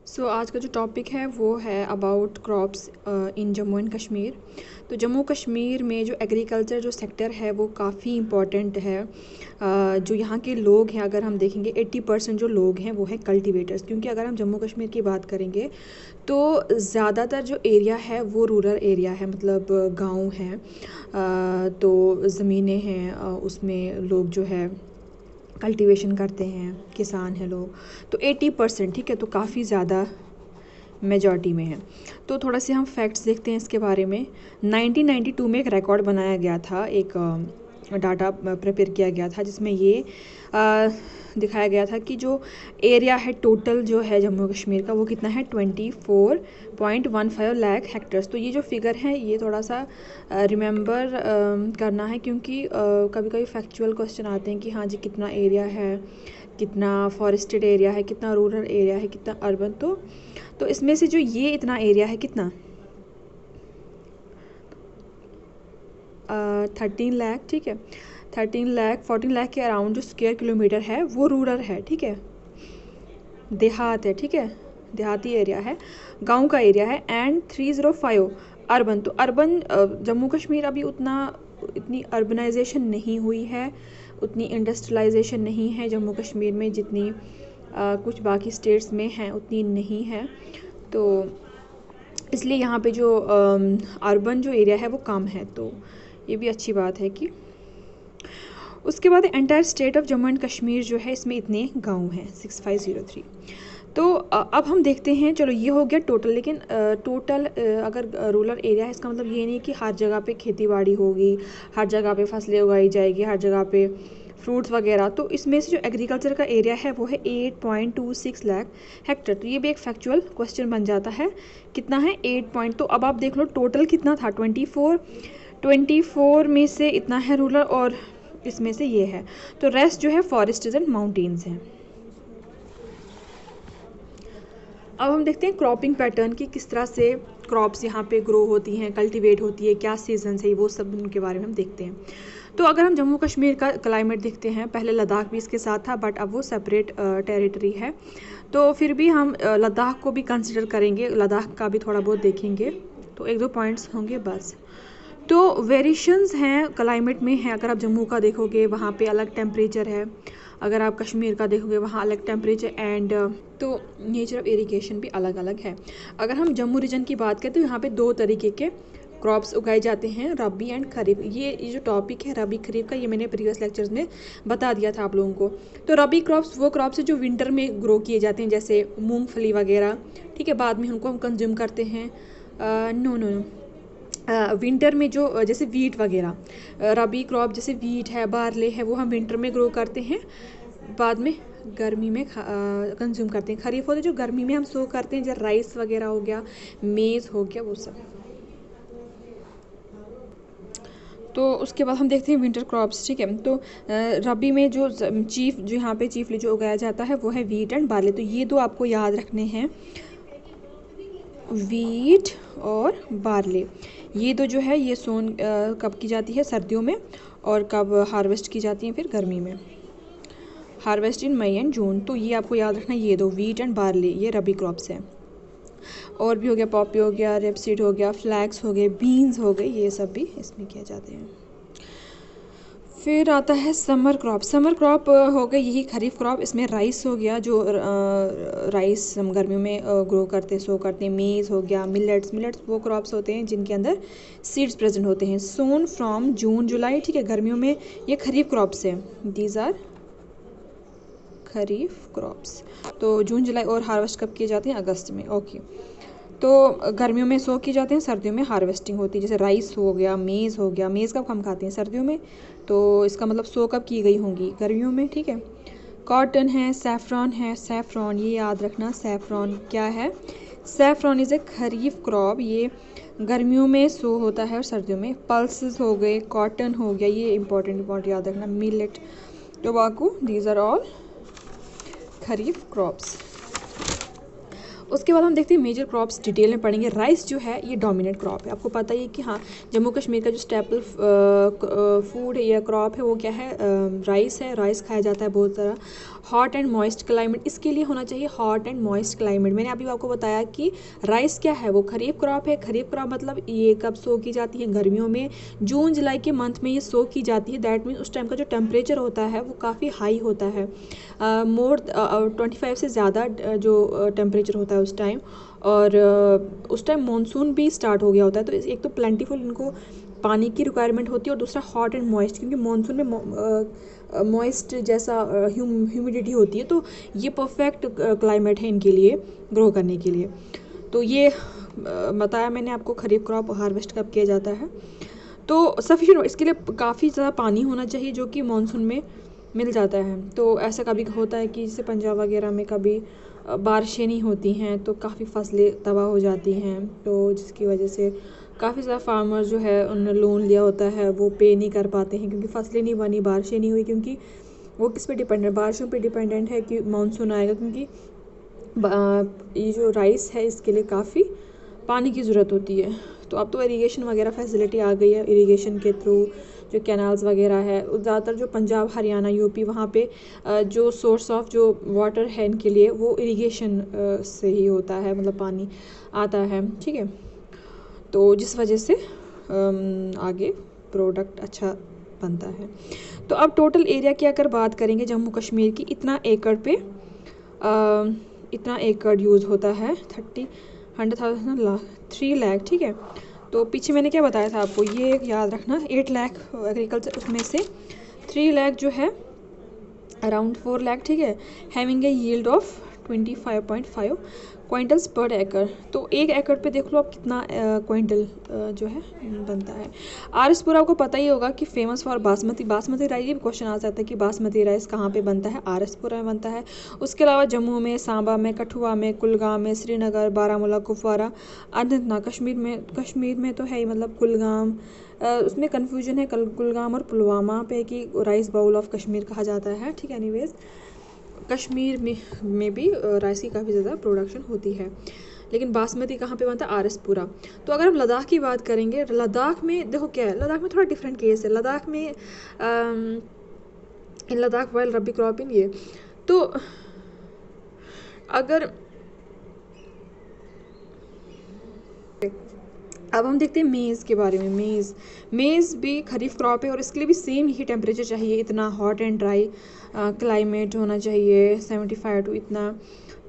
आज का जो टॉपिक है वो है about crops in Jammu and Kashmir. तो जम्मू कश्मीर में जो एग्रीकल्चर जो सेक्टर है वो काफ़ी इम्पॉर्टेंट है। जो यहाँ के लोग हैं, अगर हम देखेंगे 80% जो लोग हैं वो है कल्टीवेटर्स। क्योंकि अगर हम जम्मू कश्मीर की बात करेंगे तो ज़्यादातर जो एरिया है वो रूरल एरिया है, मतलब गाँव हैं। तो ज़मीनें हैं, उसमें लोग जो है कल्टीवेशन करते हैं, किसान हैं लोग। तो 80%, ठीक है, तो काफ़ी ज़्यादा मेजॉरिटी में है। तो थोड़ा से हम फैक्ट्स देखते हैं इसके बारे में। 1992 में एक रिकॉर्ड बनाया गया था, एक डाटा प्रिपेयर किया गया था जिसमें ये दिखाया गया था कि जो एरिया है टोटल जो है जम्मू कश्मीर का वो कितना है 24.15 लाख हेक्टर्स। तो ये जो फिगर है ये थोड़ा सा रिमेंबर करना है, क्योंकि कभी कभी फैक्चुअल क्वेश्चन आते हैं कि हाँ जी कितना एरिया है, कितना फॉरेस्टेड एरिया है, कितना रूरल एरिया है, कितना अर्बन। तो इसमें से जो ये इतना एरिया है कितना 13 लाख, ठीक है, 13 लाख 14 लाख के अराउंड जो स्क्वायर किलोमीटर है वो रूरल है, ठीक है, देहात है, ठीक है, देहाती एरिया है, गांव का एरिया है। And 305 urban. तो अर्बन जम्मू कश्मीर अभी इतनी अर्बनाइजेशन नहीं हुई है, उतनी इंडस्ट्रियलाइजेशन नहीं है जम्मू कश्मीर में जितनी कुछ बाकी स्टेट्स में है, उतनी नहीं है। तो इसलिए यहाँ पे जो अर्बन जो एरिया है वो कम है, तो ये भी अच्छी बात है। कि उसके बाद entire state of Jammu and Kashmir जो है इसमें इतने गांव हैं 6503। तो अब हम देखते हैं, चलो ये हो गया टोटल। लेकिन टोटल अगर रूरल एरिया है इसका मतलब ये नहीं कि हर जगह पे खेती बाड़ी होगी, हर जगह पे फसलें उगाई जाएगी, हर जगह पे फ्रूट्स वगैरह। तो इसमें से जो एग्रीकल्चर का एरिया है वो है 8.26 लाख हेक्टर। तो ये भी एक फैक्चुअल क्वेश्चन बन जाता है, कितना है 8 पॉइंट। तो अब आप देख लो टोटल कितना था 24 में से इतना है रूरल और इसमें से ये है। तो रेस्ट जो है फॉरेस्ट्स एंड माउंटेन्स हैं। अब हम देखते हैं क्रॉपिंग पैटर्न की, किस तरह से क्रॉप्स यहाँ पे ग्रो होती हैं, कल्टीवेट होती है, क्या सीजन है, वो सब उनके बारे में हम देखते हैं। तो अगर हम जम्मू कश्मीर का क्लाइमेट देखते हैं, पहले लद्दाख भी इसके साथ था बट अब वो सेपरेट टेरिटरी है। तो फिर भी हम लद्दाख को भी कंसिडर करेंगे, लद्दाख का भी थोड़ा बहुत देखेंगे, तो एक दो पॉइंट्स होंगे बस। तो वेरिएशंस हैं क्लाइमेट में हैं। अगर आप जम्मू का देखोगे वहाँ पे अलग टेम्परेचर है, अगर आप कश्मीर का देखोगे वहाँ अलग टेम्परेचर। एंड तो नेचर ऑफ इरिगेशन भी अलग अलग है। अगर हम जम्मू रीजन की बात करें तो यहाँ पे दो तरीके के क्रॉप्स उगाए जाते हैं, रबी एंड खरीफ। ये जो टॉपिक है रबी खरीफ का, ये मैंने प्रीवियस लेक्चर्स में बता दिया था आप लोगों को। तो रबी क्रॉप्स वो क्रॉप्स है जो विंटर में ग्रो किए जाते हैं, जैसे मूंगफली वगैरह, ठीक है, बाद में उनको हम कंज्यूम करते हैं। नो विंटर में जो जैसे वीट वगैरह, रबी क्रॉप जैसे वीट है, बारले है, वो हम विंटर में ग्रो करते हैं, बाद में गर्मी में कंज्यूम करते हैं। खरीफ होते जो गर्मी में हम सो करते हैं, जैसे राइस वगैरह हो गया, मेज़ हो गया, वो सब। तो उसके बाद हम देखते हैं विंटर क्रॉप्स, ठीक है। तो रबी में जो जो यहाँ पे चीफली जो उगाया जाता है वो है वीट एंड बारले। तो ये दो आपको याद रखने हैं, वीट और बारले। ये दो जो है ये सोन कब की जाती है, सर्दियों में, और कब हार्वेस्ट की जाती है फिर गर्मी में, harvest in May and June. तो ये आपको याद रखना, ये दो वीट एंड बारले ये रबी क्रॉप्स हैं। और भी हो गया, पॉपी हो गया, रेपसीड हो गया, फ्लैक्स हो गए, बीन्स हो गए, ये सब भी इसमें किए जाते हैं। फिर आता है समर क्रॉप। समर क्रॉप हो गई यही खरीफ क्रॉप। इसमें राइस हो गया, जो राइस हम गर्मियों में ग्रो करते हैं, सो करते हैं। मेज़ हो गया, मिलेट्स वो क्रॉप्स होते हैं जिनके अंदर सीड्स प्रेजेंट होते हैं। सोन फ्रॉम जून जुलाई, ठीक है, गर्मियों में ये खरीफ क्रॉप्स हैं, दीज आर खरीफ क्रॉप्स। तो जून जुलाई, और हार्वेस्ट कब किए जाते हैं, अगस्त में, ओके। तो गर्मियों में सो की जाते हैं, सर्दियों में हार्वेस्टिंग होती है। जैसे राइस हो गया, मेज़ हो गया, मेज़ कब हम खाते हैं, सर्दियों में, तो इसका मतलब सो कब की गई होंगी, गर्मियों में, ठीक है। कॉटन है, सैफ्रॉन है, सैफ्रॉन ये याद रखना, सैफ्रॉन क्या है, saffron is a kharif crop, ये गर्मियों में सो होता है और सर्दियों में। पल्सेस हो गए, कॉटन हो गया, ये इंपॉर्टेंट याद रखना। Millet, tobacco, these are all kharif crops. उसके बाद हम देखते हैं मेजर क्रॉप्स, डिटेल में पढ़ेंगे। राइस जो है ये डोमिनेंट क्रॉप है। आपको पता ही है कि हाँ, जम्मू कश्मीर का जो स्टेपल फूड या क्रॉप है वो क्या है, राइस है। राइस खाया जाता है बहुत सारा। हॉट एंड मॉइस्ट क्लाइमेट, इसके लिए होना चाहिए हॉट एंड मॉइस्ट क्लाइमेट। मैंने अभी आपको बताया कि राइस क्या है, वो खरीफ क्रॉप है। खरीफ क्रॉप मतलब ये कब सो की जाती है, गर्मियों में, जून जुलाई के मंथ में ये सो की जाती है। दैट मीन्स उस टाइम का जो टेम्परेचर होता है वो काफ़ी हाई होता है, मोर 25 से ज़्यादा जो टेम्परेचर होता है उस टाइम। और उस टाइम मानसून भी स्टार्ट हो गया होता है। तो एक तो प्लेंटीफुल इनको पानी की रिक्वायरमेंट होती है, और दूसरा हॉट एंड मॉइस्ट, क्योंकि मानसून में मॉइस्ट जैसा ह्यूमिडिटी होती है। तो ये परफेक्ट क्लाइमेट है इनके लिए ग्रो करने के लिए। तो ये बताया मैंने आपको खरीफ क्रॉप हार्वेस्ट कब किया जाता है। तो सफिशिएंट, इसके लिए काफ़ी ज़्यादा पानी होना चाहिए जो कि मानसून में मिल जाता है। तो ऐसा कभी होता है कि जैसे पंजाब वगैरह में कभी बारिशें नहीं होती हैं तो काफ़ी फसलें तबाह हो जाती हैं। तो जिसकी वजह से काफ़ी ज़्यादा फार्मर जो है उन्होंने लोन लिया होता है वो पे नहीं कर पाते हैं, क्योंकि फसलें नहीं बनी, बारिशें नहीं हुई। क्योंकि वो किस पे डिपेंडेंट, बारिशों पे डिपेंडेंट है कि मानसून आएगा। क्योंकि ये जो राइस है इसके लिए काफ़ी पानी की ज़रूरत होती है। तो अब तो इरीगेशन वगैरह फैसिलिटी आ गई है, इरीगेशन के थ्रू जो कैनाल्स वगैरह है, ज़्यादातर जो पंजाब हरियाणा यूपी वहाँ पे जो सोर्स ऑफ जो वाटर है इनके लिए वो इरीगेशन से ही होता है, मतलब पानी आता है, ठीक है। तो जिस वजह से आगे प्रोडक्ट अच्छा बनता है। तो अब टोटल एरिया की अगर बात करेंगे जम्मू कश्मीर की, इतना एकड़ यूज़ होता है, 100,000 3 लाख, ठीक है। तो पीछे मैंने क्या बताया था आपको, ये याद रखना, 8 लाख एग्रीकल्चर, उसमें से 3 लाख जो है अराउंड 4 लाख, ठीक है, having a yield of 25.5 quintals पर एकड़। तो एक एकड़ पे देख लो आप कितना क्विंटल जो है बनता है। आरएसपुरा आपको पता ही होगा कि फेमस फॉर बासमती राइस। ये भी क्वेश्चन आ सकता है कि बासमती राइस कहाँ पे बनता है, आरएसपुरा में बनता है। उसके अलावा जम्मू में, सांबा में, कठुआ में, कुलगाम में, श्रीनगर, बारामूला, कुपवारा, अनंतनाग, कश्मीर में तो है ही, मतलब कुलगाम, उसमें कन्फ्यूजन है कुलगाम और पुलवामा पे कि राइस बाउल ऑफ कश्मीर कहा जाता है, ठीक है। एनीवेज कश्मीर में भी राइस की काफ़ी ज़्यादा प्रोडक्शन होती है। लेकिन बासमती कहाँ पे बनता है, आरएसपुरा। तो अगर हम लद्दाख की बात करेंगे, लद्दाख में देखो क्या है, लद्दाख में थोड़ा डिफरेंट केस है। लद्दाख में in Ladakh while rabi crop in ये, तो अगर अब हम देखते हैं मेज़ के बारे में। मेज़ भी खरीफ क्रॉप है और इसके लिए भी सेम ही टेम्परेचर चाहिए, इतना हॉट एंड ड्राई क्लाइमेट होना चाहिए, 75 टू इतना।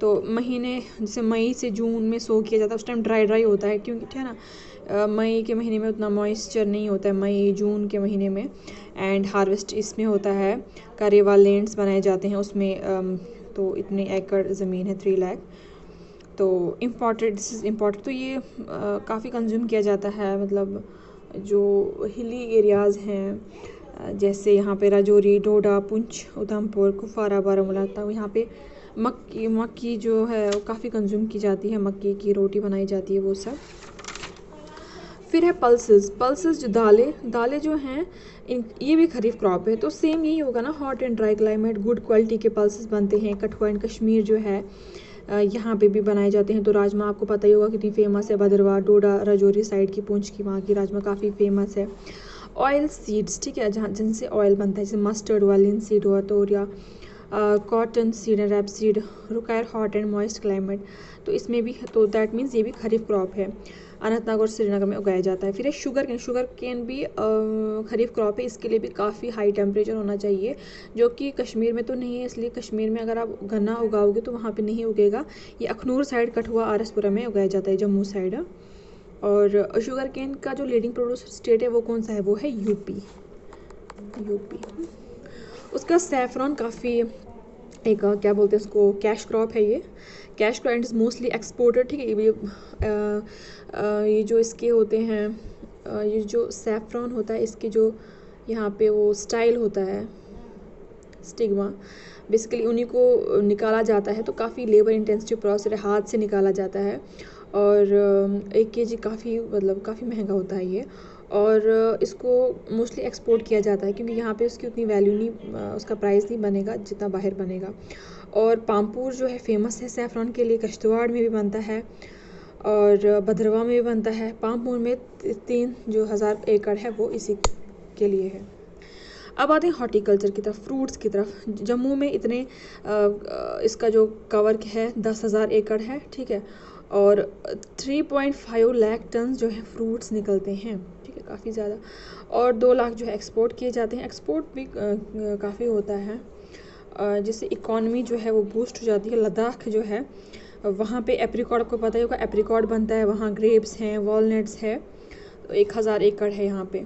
तो महीने जैसे मई से जून में सो किया जाता है, उस टाइम ड्राई होता है, क्योंकि है ना, मई के महीने में उतना मॉइस्चर नहीं होता है, मई जून के महीने में। एंड हार्वेस्ट इसमें होता है, करेवा लैंड्स बनाए जाते हैं उसमें। तो इतने एकड़ ज़मीन है, 3 लाख। तो दिस इज़ इम्पॉर्टेंट। तो ये काफ़ी कंज्यूम किया जाता है, मतलब जो हिली एरियाज़ हैं, जैसे यहाँ पे राजौरी, डोडा, पुंछ, उधमपुर, कुपवारा, बारामूला, तो यहाँ पे मक्की जो है वो काफ़ी कंज्यूम की जाती है, मक्की की रोटी बनाई जाती है, वो सब। फिर है पल्सेस जो दालें जो हैं, ये भी खरीफ क्रॉप है। तो सेम यही होगा ना, hot and dry climate, good quality के पल्सेस बनते हैं। कठुआ एंड कश्मीर जो है यहाँ पे भी बनाए जाते हैं। तो राजमा आपको पता ही होगा कितनी फेमस है, भद्रवाह, डोडा, राजौरी साइड की, पुंछ की, वहाँ की राजमा काफ़ी फेमस है। ऑयल सीड्स, ठीक है, जहाँ जिनसे ऑयल बनता है, जैसे मस्टर्ड हुआ, लिनसीड हुआ, तो या cotton seed, rape seed, require hot and moist climate. तो इसमें भी, तो दैट मीन्स ये भी खरीफ क्रॉप है, अनंतनाग और श्रीनगर में उगाया जाता है। फिर है शुगर केन भी खरीफ क्रॉप है। इसके लिए भी काफ़ी हाई टेम्परेचर होना चाहिए, जो कि कश्मीर में तो नहीं है। इसलिए कश्मीर में अगर आप गन्ना उगाओगे तो वहाँ पे नहीं उगेगा। ये अखनूर साइड, कठुआ, आरएसपुरा में उगाया जाता है, जम्मू साइड। और शुगर केन का जो लीडिंग प्रोड्यूसर स्टेट है वो कौन सा है, वो है यूपी। उसका सैफरॉन काफ़ी एक क्या बोलते हैं उसको, कैश क्रॉप है ये, cash crop and is mostly exported, ठीक है। ये जो इसके होते हैं, ये जो सैफरॉन होता है, इसके जो यहाँ पे वो स्टाइल होता है, स्टिग्मा, बेसिकली उन्हीं को निकाला जाता है। तो काफ़ी लेबर इंटेंसिव प्रोसेस है, हाथ से निकाला जाता है। और 1 kg काफ़ी, मतलब काफ़ी महंगा होता है ये। और इसको मोस्टली एक्सपोर्ट किया जाता है, क्योंकि यहाँ पे उसकी उतनी वैल्यू नहीं, उसका प्राइस नहीं बनेगा जितना बाहर बनेगा। और पामपुर जो है फेमस है सैफरॉन के लिए, किश्तवाड़ में भी बनता है और भद्रवा में भी बनता है। पामपुर में 3,000 एकड़ है वो इसी के लिए है। अब आते हैं हॉर्टिकल्चर की तरफ, फ्रूट्स की तरफ। जम्मू में इतने इसका जो कवर है 10,000 एकड़ है, ठीक है, और 3.5 लाख टन जो है फ्रूट्स निकलते हैं, ठीक है, काफ़ी ज़्यादा। और 2 लाख जो है एक्सपोर्ट किए जाते हैं। एक्सपोर्ट भी काफ़ी होता है, जिससे इकॉनमी जो है वो बूस्ट हो जाती है। लद्दाख जो है वहाँ पे एप्रिकॉट, आपको पता ही होगा एप्रिकॉट बनता है वहाँ, ग्रेप्स हैं, वॉलनट्स है। तो 1,000 एकड़ है यहाँ पे।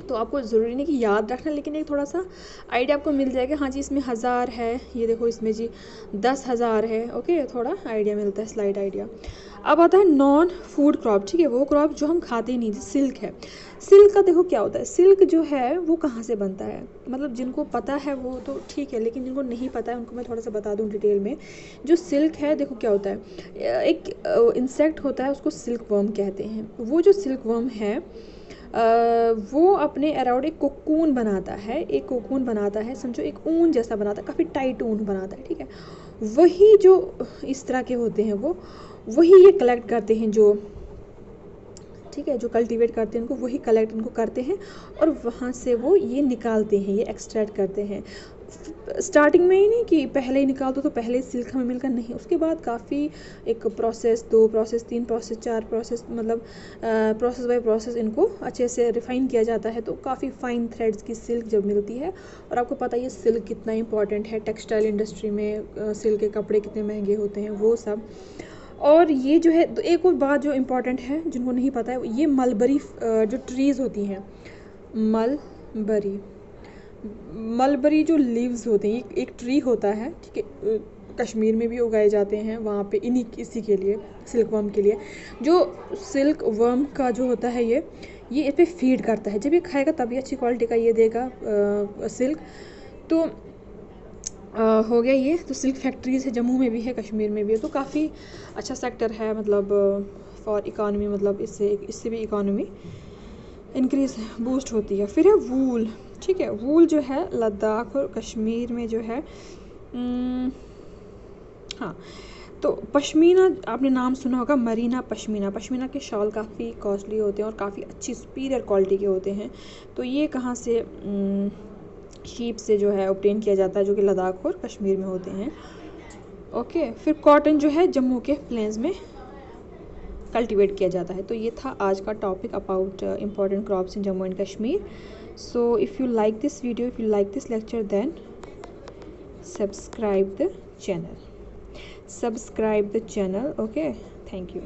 तो आपको ज़रूरी नहीं कि याद रखना, लेकिन एक थोड़ा सा आइडिया आपको मिल जाएगा। हाँ जी, इसमें 1000 है, ये देखो इसमें जी 10,000 है। ओके, थोड़ा आइडिया मिलता है, स्लाइड आइडिया। अब आता है नॉन फूड क्रॉप, ठीक है, वो क्रॉप जो हम खाते नहीं, सिल्क है। सिल्क का देखो क्या होता है, सिल्क जो है वो कहाँ से बनता है, मतलब जिनको पता है वो तो ठीक है, लेकिन जिनको नहीं पता है उनको मैं थोड़ा सा बता दूँ डिटेल में। जो सिल्क है देखो क्या होता है, एक इंसेक्ट होता है, उसको सिल्क वर्म कहते हैं। वो जो सिल्क वर्म है वो अपने अराउंड एक कोकून बनाता है, एक कोकून बनाता है, समझो एक ऊन जैसा बनाता है, काफ़ी टाइट ऊन बनाता है, ठीक है। वही जो इस तरह के होते हैं वो, वही ये कलेक्ट करते हैं, जो ठीक है, जो कल्टीवेट करते हैं उनको, वही कलेक्ट इनको करते हैं और वहाँ से वो ये निकालते हैं, ये एक्सट्रैक्ट करते हैं। स्टार्टिंग में ही नहीं कि पहले ही निकाल दो तो पहले सिल्क हमें मिलकर, नहीं, उसके बाद काफ़ी एक प्रोसेस, 2 प्रोसेस, 3 प्रोसेस, 4 प्रोसेस, मतलब प्रोसेस बाय प्रोसेस इनको अच्छे से रिफ़ाइन किया जाता है। तो काफ़ी फाइन थ्रेड्स की सिल्क जब मिलती है, और आपको पता है ये सिल्क कितना इंपॉर्टेंट है टेक्सटाइल इंडस्ट्री में, सिल्क के कपड़े कितने महंगे होते हैं वो सब। और ये जो है, तो एक और बात जो इम्पॉर्टेंट है जिनको नहीं पता है, ये मलबरी जो ट्रीज़ होती हैं, मलबरी, मलबरी जो लीव्स होते हैं, एक ट्री होता है, ठीक है, कश्मीर में भी उगाए जाते हैं वहाँ पे, इसी के लिए, सिल्क वर्म के लिए। जो सिल्क वर्म का जो होता है ये इस पर फीड करता है, जब ये खाएगा तभी अच्छी क्वालिटी का ये देगा सिल्क। तो हो गया ये। तो सिल्क फैक्ट्रीज़ है, जम्मू में भी है, कश्मीर में भी है, तो काफ़ी अच्छा सेक्टर है, मतलब फॉर इकॉनमी, मतलब इससे भी इकॉनमी इंक्रीज बूस्ट होती है। फिर है वूल, ठीक है, वूल जो है लद्दाख और कश्मीर में जो है, हाँ, तो पश्मीना आपने नाम सुना होगा, मरीना पश्मीना। पश्मीना के शॉल काफ़ी कॉस्टली होते हैं और काफ़ी अच्छी सुपीरियर क्वालिटी के होते हैं। तो ये कहाँ से, शीप से जो है ऑब्टेन किया जाता है, जो कि लद्दाख और कश्मीर में होते हैं। ओके, फिर कॉटन जो है जम्मू के प्लेन्स में कल्टीवेट किया जाता है। तो ये था आज का topic about important crops in Jammu and Kashmir. So if you like this video, if you like this lecture, then subscribe the channel, okay, thank you।